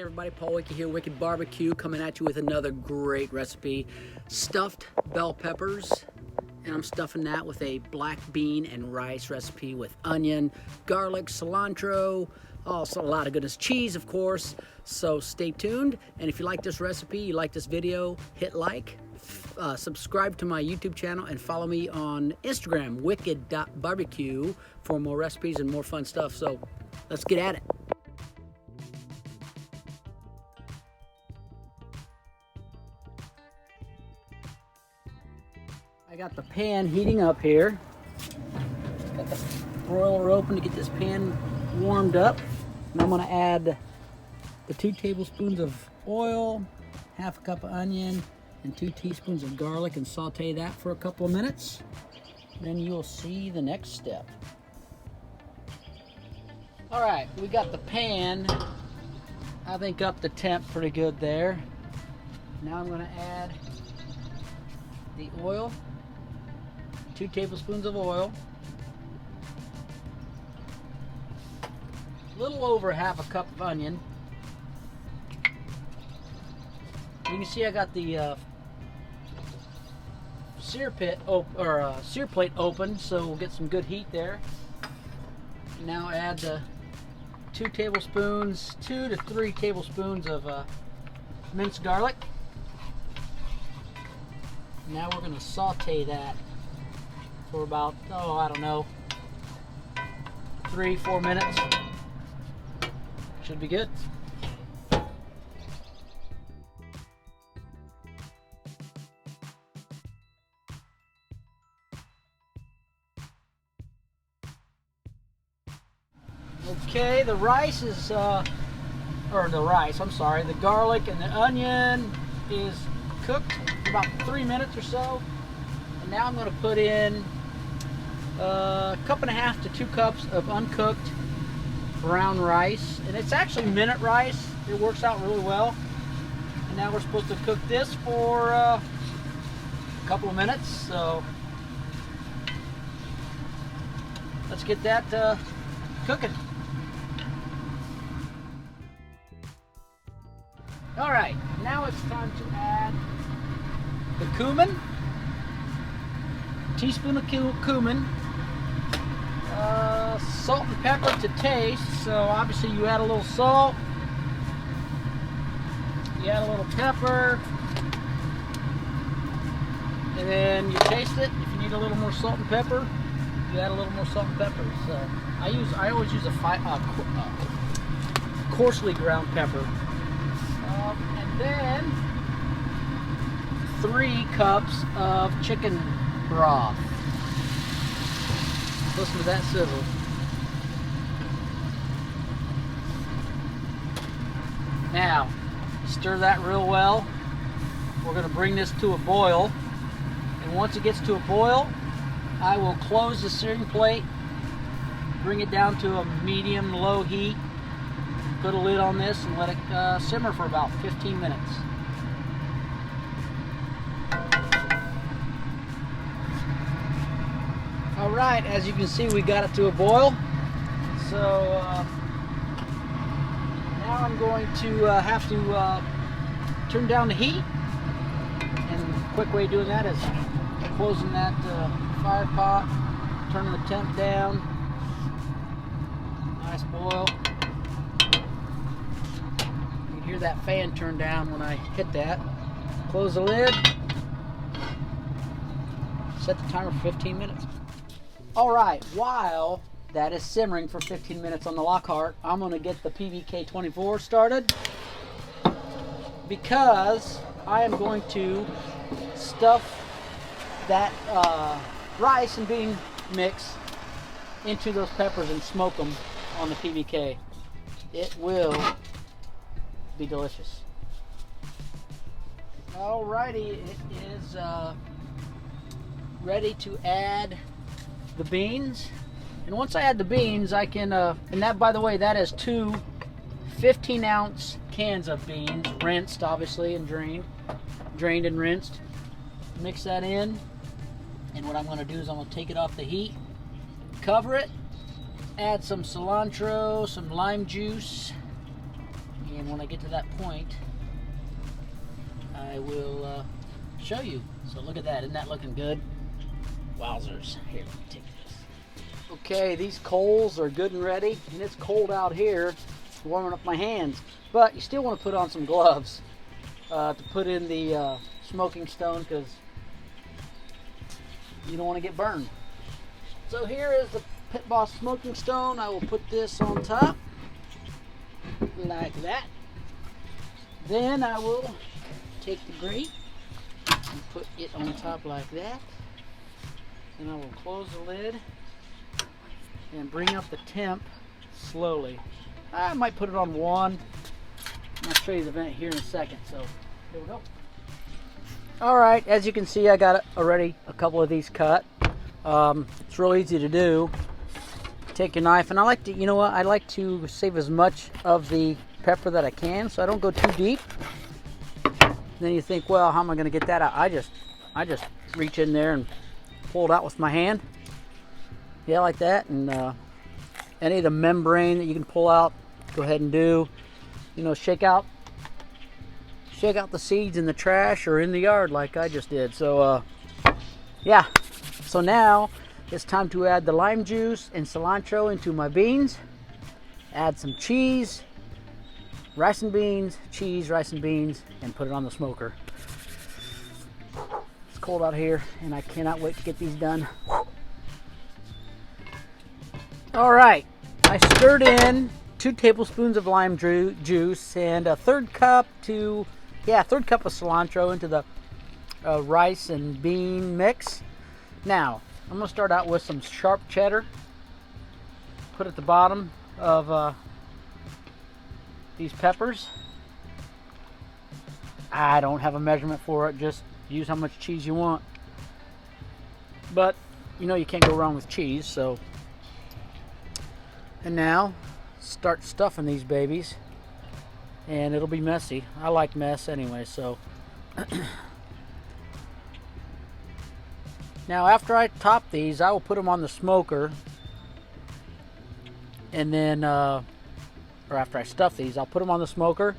Hey everybody, Paul Wickey here, Wicked Barbecue, coming at you with another great recipe. Stuffed bell peppers, and I'm stuffing that with a black bean and rice recipe with onion, garlic, cilantro, also a lot of goodness, cheese of course. So stay tuned, and if you like this recipe, you like this video, hit like, subscribe to my YouTube channel, and follow me on Instagram, wicked.barbecue, for more recipes and more fun stuff. So let's get at it. I got the pan heating up here. Got the broiler open to get this pan warmed up. And I'm going to add the 2 tablespoons of oil, half a cup of onion, and 2 teaspoons of garlic, and saute that for a couple of minutes. Then you'll see the next step. All right, we got the pan, I think, up to temp pretty good there. Now I'm going to add the oil. 2 tablespoons of oil, a little over half a cup of onion. You can see I got the sear plate open, so we'll get some good heat there. Now add the 2 to 3 tablespoons of minced garlic. Now we're going to saute that for about, I don't know, 3-4 minutes. Should be good. Okay, the rice is, the garlic and the onion is cooked for about 3 minutes or so. And now I'm going to put in a 1.5 to 2 cups of uncooked brown rice, and it's actually minute rice. It works out really well. And now we're supposed to cook this for a couple of minutes, so let's get that cooking. All right, now it's time to add the cumin, teaspoon of cumin, salt and pepper to taste. So obviously you add a little salt, you add a little pepper, and then you taste it. If you need a little more salt and pepper, you add a little more salt and pepper. So I always use a coarsely ground pepper. And then 3 cups of chicken broth. Listen to that sizzle. Now, stir that real well. We're going to bring this to a boil. And once it gets to a boil, I will close the searing plate, bring it down to a medium-low heat, put a lid on this, and let it simmer for about 15 minutes. All right, as you can see, we got it to a boil. So now I'm going to have to turn down the heat. And a quick way of doing that is closing that fire pot, turning the temp down. Nice boil. You can hear that fan turn down when I hit that. Close the lid. Set the timer for 15 minutes. All right, while that is simmering for 15 minutes on the Lockhart, I'm going to get the PBK24 started, because I am going to stuff that rice and bean mix into those peppers and smoke them on the PBK. It will be delicious. Alrighty, it is ready to add the beans. And once I add the beans, I can, and that, by the way, that is 2 15-ounce cans of beans, rinsed obviously and drained and rinsed. Mix that in, and what I'm going to do is I'm going to take it off the heat, cover it, add some cilantro, some lime juice, And when I get to that point, I will show you. So look at that. Isn't that looking good? Wowzers. Here, let me take this. Okay, these coals are good and ready. And it's cold out here, warming up my hands. But you still want to put on some gloves to put in the smoking stone, because you don't want to get burned. So here is the Pit Boss smoking stone. I will put this on top like that. Then I will take the grate and put it on top like that. Then I will close the lid and bring up the temp slowly. I might put it on 1. I'll show you the vent here in a second. So here we go. All right, as you can see, I got already a couple of these cut. It's real easy to do. Take your knife, and I like to, you know what, I like to save as much of the pepper that I can, so I don't go too deep. Then you think, well, how am I going to get that out? I just reach in there and pull it out with my hand. Yeah, like that. And any of the membrane that you can pull out, go ahead and do. You know, shake out the seeds in the trash or in the yard like I just did. So yeah, so now it's time to add the lime juice and cilantro into my beans. Add some cheese, rice and beans, cheese, rice and beans, and put it on the smoker. It's cold out here and I cannot wait to get these done. All right, I stirred in 2 tablespoons of lime juice and a third cup of cilantro into the rice and bean mix. Now, I'm going to start out with some sharp cheddar. Put at the bottom of these peppers. I don't have a measurement for it, just use how much cheese you want. But, you know, you can't go wrong with cheese, so. And now, start stuffing these babies. And it'll be messy. I like mess anyway, so. Now, after I top these, I will put them on the smoker. And then, or after I stuff these, I'll put them on the smoker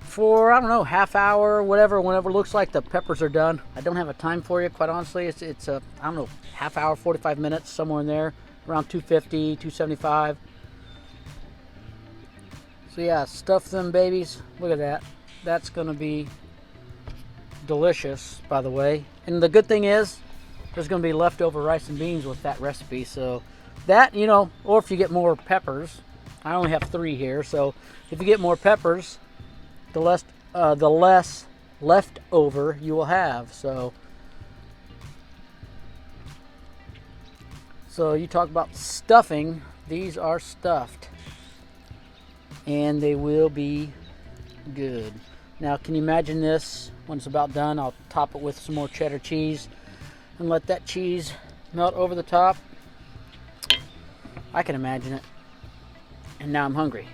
for, I don't know, half hour, whatever, whenever it looks like the peppers are done. I don't have a time for you, quite honestly. It's a, I don't know, half hour, 45 minutes, somewhere in there, around 250, 275. So yeah, stuff them babies. Look at that. That's gonna be delicious, by the way. And the good thing is, there's gonna be leftover rice and beans with that recipe. So that, you know, or if you get more peppers, I only have 3 here. So if you get more peppers, the less leftover you will have. So you talk about stuffing. These are stuffed. And they will be good. Now, can you imagine this? When it's about done, I'll top it with some more cheddar cheese and let that cheese melt over the top. I can imagine it. And now I'm hungry.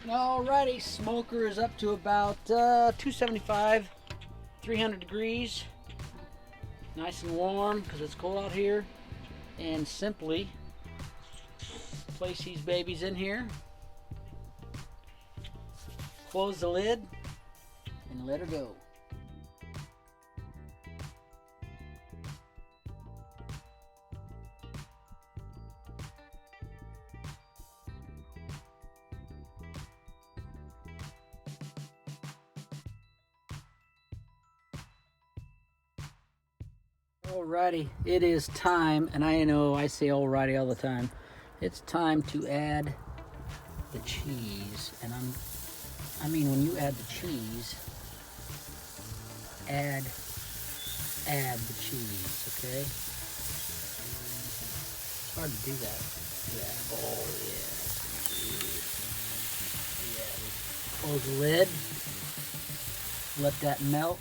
Alrighty, smoker is up to about 275, 300 degrees. Nice and warm because it's cold out here. And simply place these babies in here. Close the lid and let her go. Alrighty, it is time, and I know I say alrighty all the time. It's time to add the cheese, and I mean when you add the cheese, add the cheese, okay? It's hard to do that. Yeah. Oh yeah. Yeah. Close the lid. Let that melt.